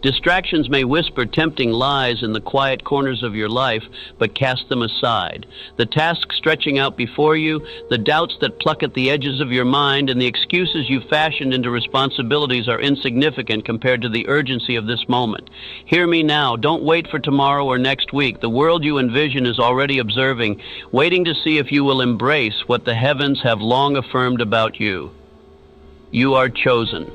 Distractions may whisper tempting lies in the quiet corners of your life, but cast them aside. The tasks stretching out before you, the doubts that pluck at the edges of your mind, and the excuses you've fashioned into responsibilities are insignificant compared to the urgency of this moment. Hear me now. Don't wait for tomorrow or next week. The world you envision is already observing, waiting to see if you will embrace what the heavens have long affirmed about you. You are chosen.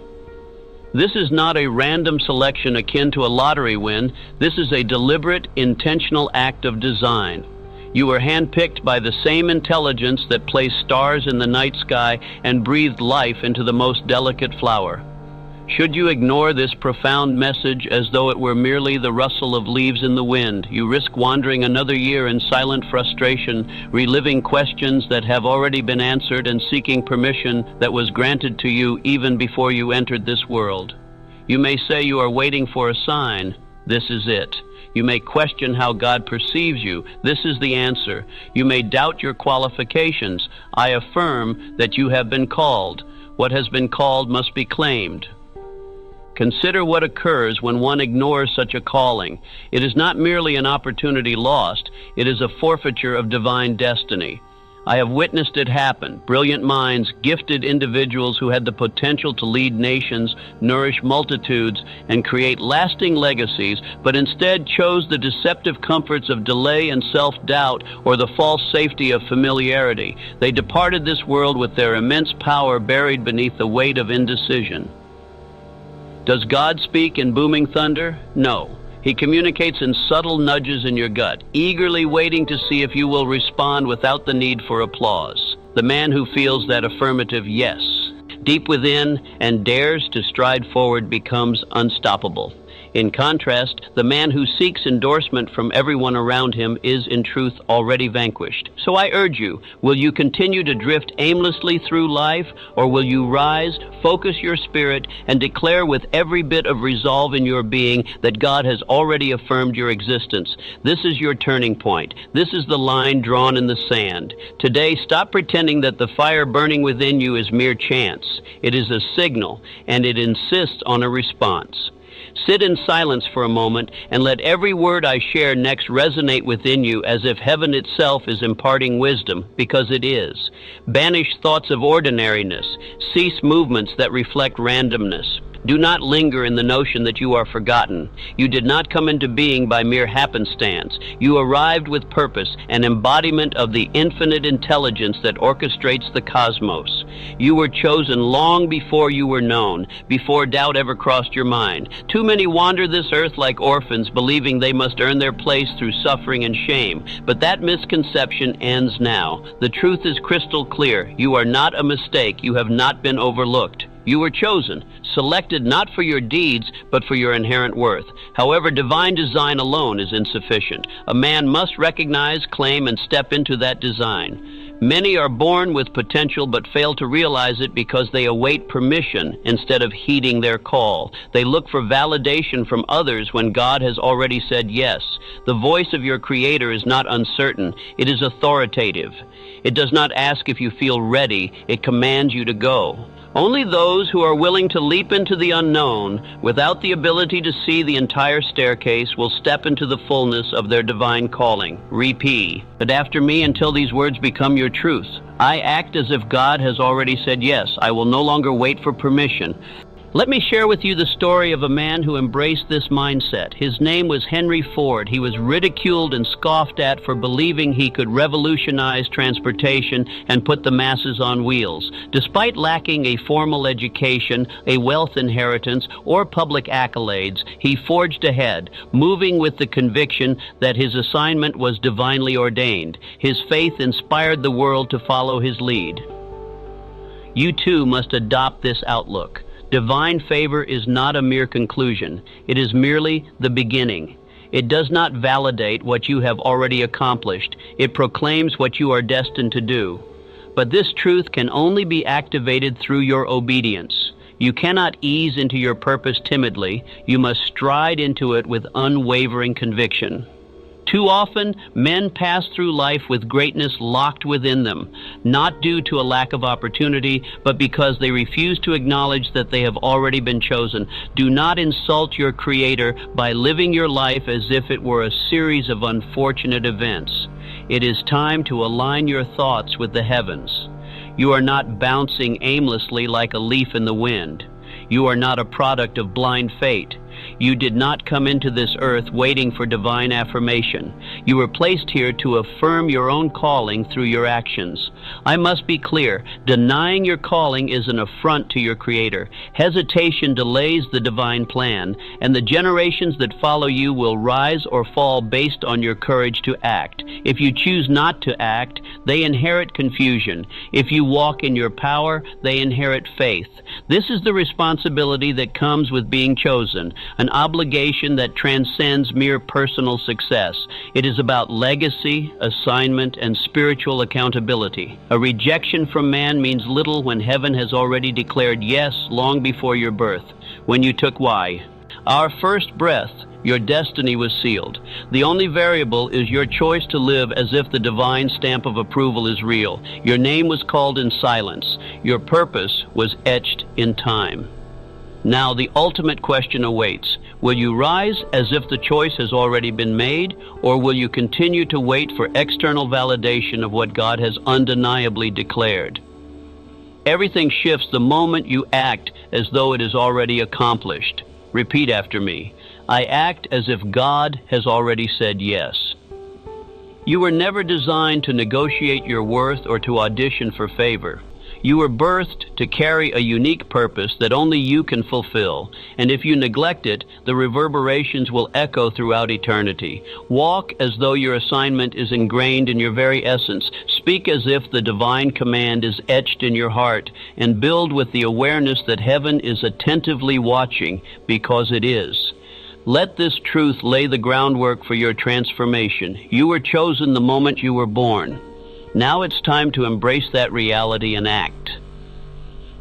This is not a random selection akin to a lottery win. This is a deliberate, intentional act of design. You were handpicked by the same intelligence that placed stars in the night sky and breathed life into the most delicate flower. Should you ignore this profound message as though it were merely the rustle of leaves in the wind, you risk wandering another year in silent frustration, reliving questions that have already been answered and seeking permission that was granted to you even before you entered this world. You may say you are waiting for a sign. This is it. You may question how God perceives you. This is the answer. You may doubt your qualifications. I affirm that you have been called. What has been called must be claimed. Consider what occurs when one ignores such a calling. It is not merely an opportunity lost, it is a forfeiture of divine destiny. I have witnessed it happen. Brilliant minds, gifted individuals who had the potential to lead nations, nourish multitudes, and create lasting legacies, but instead chose the deceptive comforts of delay and self-doubt or the false safety of familiarity. They departed this world with their immense power buried beneath the weight of indecision. Does God speak in booming thunder? No. He communicates in subtle nudges in your gut, eagerly waiting to see if you will respond without the need for applause. The man who feels that affirmative yes deep within and dares to stride forward becomes unstoppable. In contrast, the man who seeks endorsement from everyone around him is in truth already vanquished. So I urge you, will you continue to drift aimlessly through life, or will you rise, focus your spirit, and declare with every bit of resolve in your being that God has already affirmed your existence? This is your turning point. This is the line drawn in the sand. Today, stop pretending that the fire burning within you is mere chance. It is a signal, and it insists on a response. Sit in silence for a moment and let every word I share next resonate within you as if heaven itself is imparting wisdom, because it is. Banish thoughts of ordinariness. Cease movements that reflect randomness. Do not linger in the notion that you are forgotten. You did not come into being by mere happenstance. You arrived with purpose, an embodiment of the infinite intelligence that orchestrates the cosmos. You were chosen long before you were known, before doubt ever crossed your mind. Too many wander this earth like orphans, believing they must earn their place through suffering and shame. But that misconception ends now. The truth is crystal clear. You are not a mistake. You have not been overlooked. You were chosen, selected not for your deeds, but for your inherent worth. However, divine design alone is insufficient. A man must recognize, claim, and step into that design. Many are born with potential but fail to realize it because they await permission instead of heeding their call. They look for validation from others when God has already said yes. The voice of your Creator is not uncertain. It is authoritative. It does not ask if you feel ready. It commands you to go. Only those who are willing to leap into the unknown without the ability to see the entire staircase will step into the fullness of their divine calling. Repeat. But after me until these words become your truth. I act as if God has already said yes. I will no longer wait for permission. Let me share with you the story of a man who embraced this mindset. His name was Henry Ford. He was ridiculed and scoffed at for believing he could revolutionize transportation and put the masses on wheels. Despite lacking a formal education, a wealth inheritance, or public accolades, he forged ahead, moving with the conviction that his assignment was divinely ordained. His faith inspired the world to follow his lead. You too must adopt this outlook. Divine favor is not a mere conclusion. It is merely the beginning. It does not validate what you have already accomplished. It proclaims what you are destined to do. But this truth can only be activated through your obedience. You cannot ease into your purpose timidly. You must stride into it with unwavering conviction. Too often, men pass through life with greatness locked within them, not due to a lack of opportunity, but because they refuse to acknowledge that they have already been chosen. Do not insult your Creator by living your life as if it were a series of unfortunate events. It is time to align your thoughts with the heavens. You are not bouncing aimlessly like a leaf in the wind. You are not a product of blind fate. You did not come into this earth waiting for divine affirmation. You were placed here to affirm your own calling through your actions. I must be clear, denying your calling is an affront to your Creator. Hesitation delays the divine plan, and the generations that follow you will rise or fall based on your courage to act. If you choose not to act, they inherit confusion. If you walk in your power, they inherit faith. This is the responsibility that comes with being chosen, an obligation that transcends mere personal success. It is about legacy, assignment, and spiritual accountability. A rejection from man means little when heaven has already declared yes long before your birth, when you took Y. Our first breath, your destiny was sealed. The only variable is your choice to live as if the divine stamp of approval is real. Your name was called in silence. Your purpose was etched in time. Now the ultimate question awaits. Will you rise as if the choice has already been made, or will you continue to wait for external validation of what God has undeniably declared? Everything shifts the moment you act as though it is already accomplished. Repeat after me. I act as if God has already said yes. You were never designed to negotiate your worth or to audition for favor. You were birthed to carry a unique purpose that only you can fulfill, and if you neglect it, the reverberations will echo throughout eternity. Walk as though your assignment is ingrained in your very essence. Speak as if the divine command is etched in your heart, and build with the awareness that heaven is attentively watching, because it is. Let this truth lay the groundwork for your transformation. You were chosen the moment you were born. Now it's time to embrace that reality and act.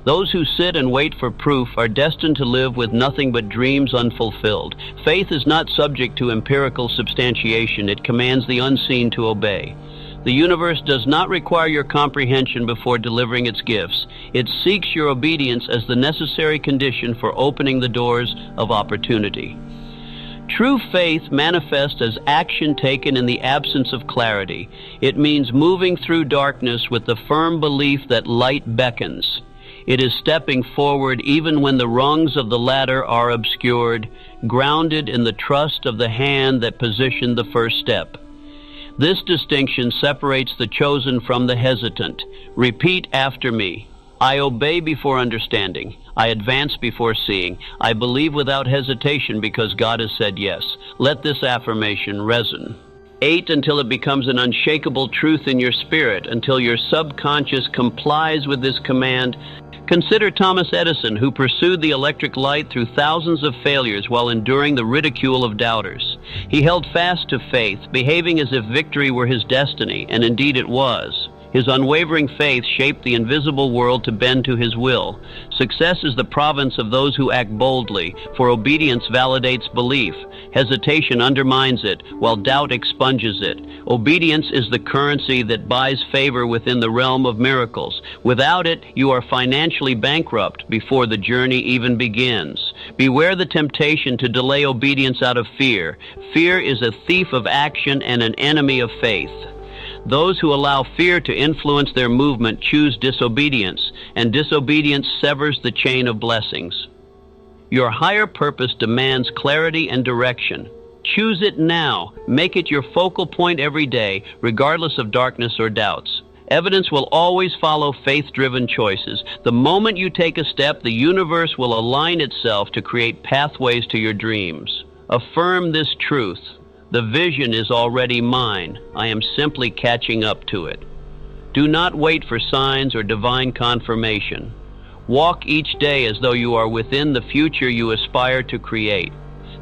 Those who sit and wait for proof are destined to live with nothing but dreams unfulfilled. Faith is not subject to empirical substantiation. It commands the unseen to obey. The universe does not require your comprehension before delivering its gifts. It seeks your obedience as the necessary condition for opening the doors of opportunity. True faith manifests as action taken in the absence of clarity. It means moving through darkness with the firm belief that light beckons. It is stepping forward even when the rungs of the ladder are obscured, grounded in the trust of the hand that positioned the first step. This distinction separates the chosen from the hesitant. Repeat after me. I obey before understanding. I advance before seeing. I believe without hesitation because God has said yes. Let this affirmation resonate. 8 until it becomes an unshakable truth in your spirit, until your subconscious complies with this command. Consider Thomas Edison, who pursued the electric light through thousands of failures while enduring the ridicule of doubters. He held fast to faith, behaving as if victory were his destiny, and indeed it was. His unwavering faith shaped the invisible world to bend to his will. Success is the province of those who act boldly, for obedience validates belief. Hesitation undermines it, while doubt expunges it. Obedience is the currency that buys favor within the realm of miracles. Without it, you are financially bankrupt before the journey even begins. Beware the temptation to delay obedience out of fear. Fear is a thief of action and an enemy of faith. Those who allow fear to influence their movement choose disobedience, and disobedience severs the chain of blessings. Your higher purpose demands clarity and direction. Choose it now. Make it your focal point every day, regardless of darkness or doubts. Evidence will always follow faith-driven choices. The moment you take a step, the universe will align itself to create pathways to your dreams. Affirm this truth. The vision is already mine. I am simply catching up to it. Do not wait for signs or divine confirmation. Walk each day as though you are within the future you aspire to create.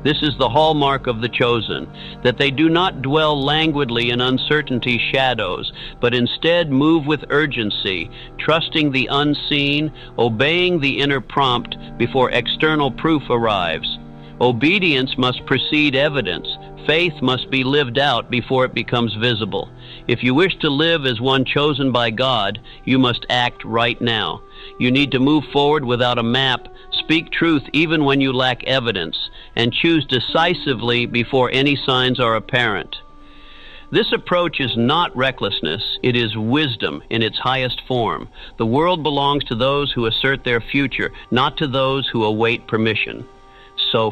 This is the hallmark of the chosen, that they do not dwell languidly in uncertainty shadows, but instead move with urgency, trusting the unseen, obeying the inner prompt before external proof arrives. Obedience must precede evidence. Faith must be lived out before it becomes visible. If you wish to live as one chosen by God, you must act right now. You need to move forward without a map, speak truth even when you lack evidence, and choose decisively before any signs are apparent. This approach is not recklessness, it is wisdom in its highest form. The world belongs to those who assert their future, not to those who await permission. So,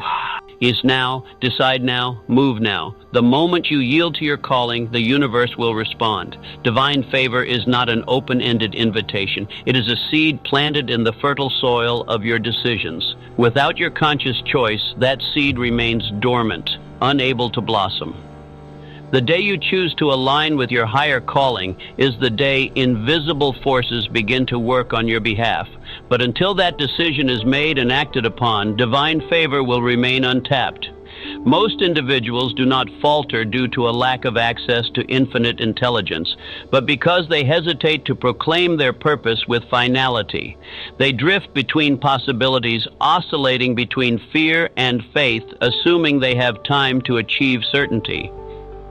is now, decide now, move now. The moment you yield to your calling, the universe will respond. Divine favor is not an open-ended invitation. It is a seed planted in the fertile soil of your decisions. Without your conscious choice, that seed remains dormant, unable to blossom. The day you choose to align with your higher calling is the day invisible forces begin to work on your behalf. But until that decision is made and acted upon, divine favor will remain untapped. Most individuals do not falter due to a lack of access to infinite intelligence, but because they hesitate to proclaim their purpose with finality. They drift between possibilities, oscillating between fear and faith, assuming they have time to achieve certainty.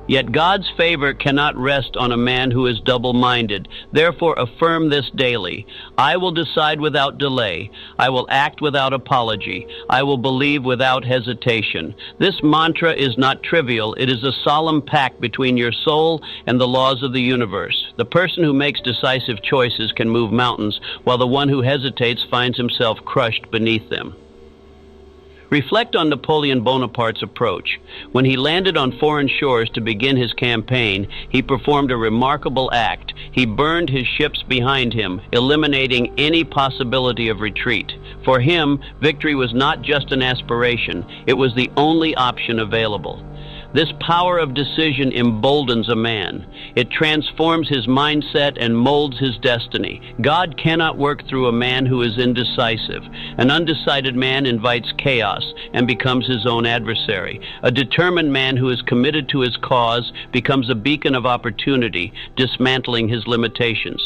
Yet God's favor cannot rest on a man who is double-minded. Therefore, affirm this daily. I will decide without delay. I will act without apology. I will believe without hesitation. This mantra is not trivial. It is a solemn pact between your soul and the laws of the universe. The person who makes decisive choices can move mountains, while the one who hesitates finds himself crushed beneath them. Reflect on Napoleon Bonaparte's approach. When he landed on foreign shores to begin his campaign, he performed a remarkable act. He burned his ships behind him, eliminating any possibility of retreat. For him, victory was not just an aspiration, it was the only option available. This power of decision emboldens a man. It transforms his mindset and molds his destiny. God cannot work through a man who is indecisive. An undecided man invites chaos and becomes his own adversary. A determined man who is committed to his cause becomes a beacon of opportunity, dismantling his limitations.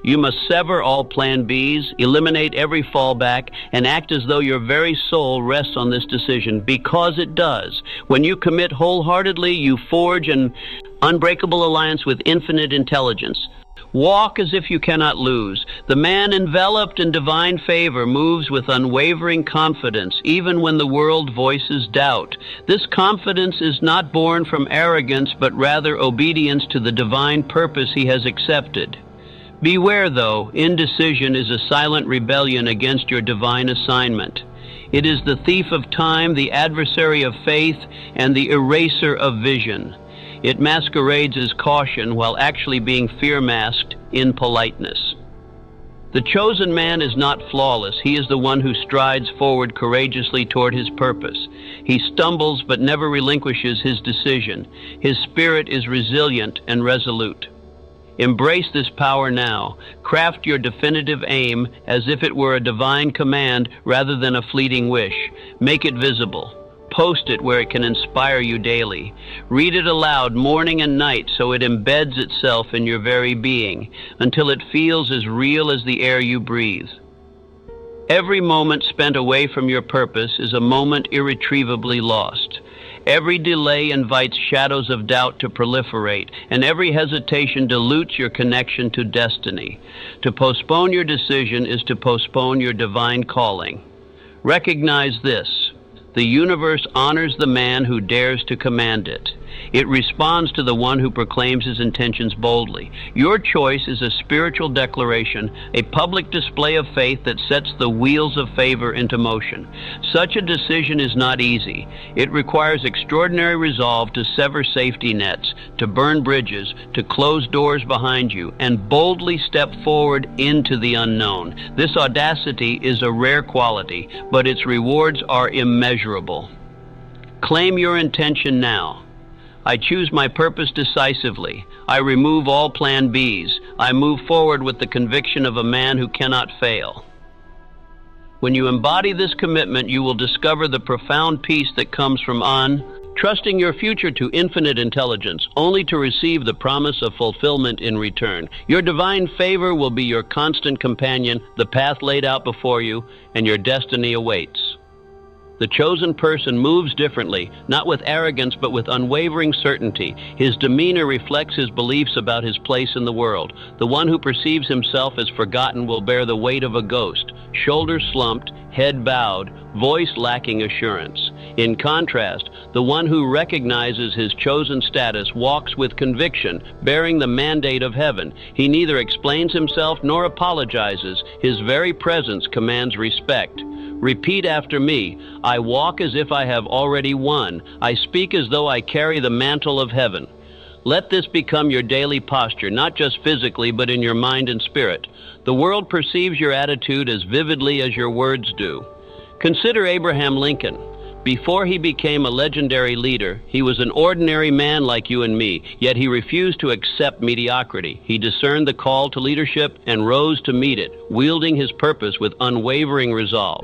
You must sever all plan Bs, eliminate every fallback, and act as though your very soul rests on this decision, because it does. When you commit wholeheartedly, you forge an unbreakable alliance with infinite intelligence. Walk as if you cannot lose. The man enveloped in divine favor moves with unwavering confidence, even when the world voices doubt. This confidence is not born from arrogance, but rather obedience to the divine purpose he has accepted. Beware, though, indecision is a silent rebellion against your divine assignment. It is the thief of time, the adversary of faith, and the eraser of vision. It masquerades as caution while actually being fear-masked in politeness. The chosen man is not flawless. He is the one who strides forward courageously toward his purpose. He stumbles but never relinquishes his decision. His spirit is resilient and resolute. Embrace this power now. Craft your definitive aim as if it were a divine command rather than a fleeting wish. Make it visible. Post it where it can inspire you daily. Read it aloud morning and night so it embeds itself in your very being until it feels as real as the air you breathe. Every moment spent away from your purpose is a moment irretrievably lost. Every delay invites shadows of doubt to proliferate, and every hesitation dilutes your connection to destiny. To postpone your decision is to postpone your divine calling. Recognize this: the universe honors the man who dares to command it. It responds to the one who proclaims his intentions boldly. Your choice is a spiritual declaration, a public display of faith that sets the wheels of favor into motion. Such a decision is not easy. It requires extraordinary resolve to sever safety nets, to burn bridges, to close doors behind you, and boldly step forward into the unknown. This audacity is a rare quality, but its rewards are immeasurable. Claim your intention now. I choose my purpose decisively. I remove all plan Bs. I move forward with the conviction of a man who cannot fail. When you embody this commitment, you will discover the profound peace that comes from trusting your future to infinite intelligence, only to receive the promise of fulfillment in return. Your divine favor will be your constant companion, the path laid out before you, and your destiny awaits. The chosen person moves differently, not with arrogance but with unwavering certainty. His demeanor reflects his beliefs about his place in the world. The one who perceives himself as forgotten will bear the weight of a ghost, shoulders slumped, head bowed, voice lacking assurance. In contrast, the one who recognizes his chosen status walks with conviction, bearing the mandate of heaven. He neither explains himself nor apologizes. His very presence commands respect. Repeat after me. I walk as if I have already won. I speak as though I carry the mantle of heaven. Let this become your daily posture, not just physically, but in your mind and spirit. The world perceives your attitude as vividly as your words do. Consider Abraham Lincoln. Before he became a legendary leader, he was an ordinary man like you and me, yet he refused to accept mediocrity. He discerned the call to leadership and rose to meet it, wielding his purpose with unwavering resolve.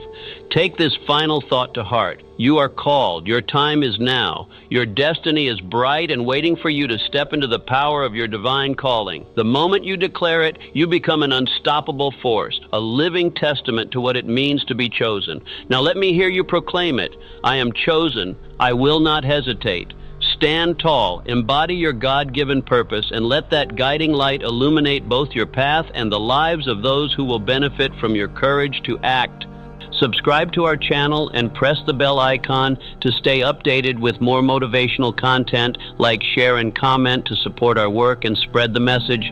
Take this final thought to heart. You are called. Your time is now. Your destiny is bright and waiting for you to step into the power of your divine calling. The moment you declare it, you become an unstoppable force, a living testament to what it means to be chosen. Now let me hear you proclaim it. I am chosen. I will not hesitate. Stand tall, embody your God-given purpose, and let that guiding light illuminate both your path and the lives of those who will benefit from your courage to act. Subscribe to our channel and press the bell icon to stay updated with more motivational content. Like, share, and comment to support our work and spread the message.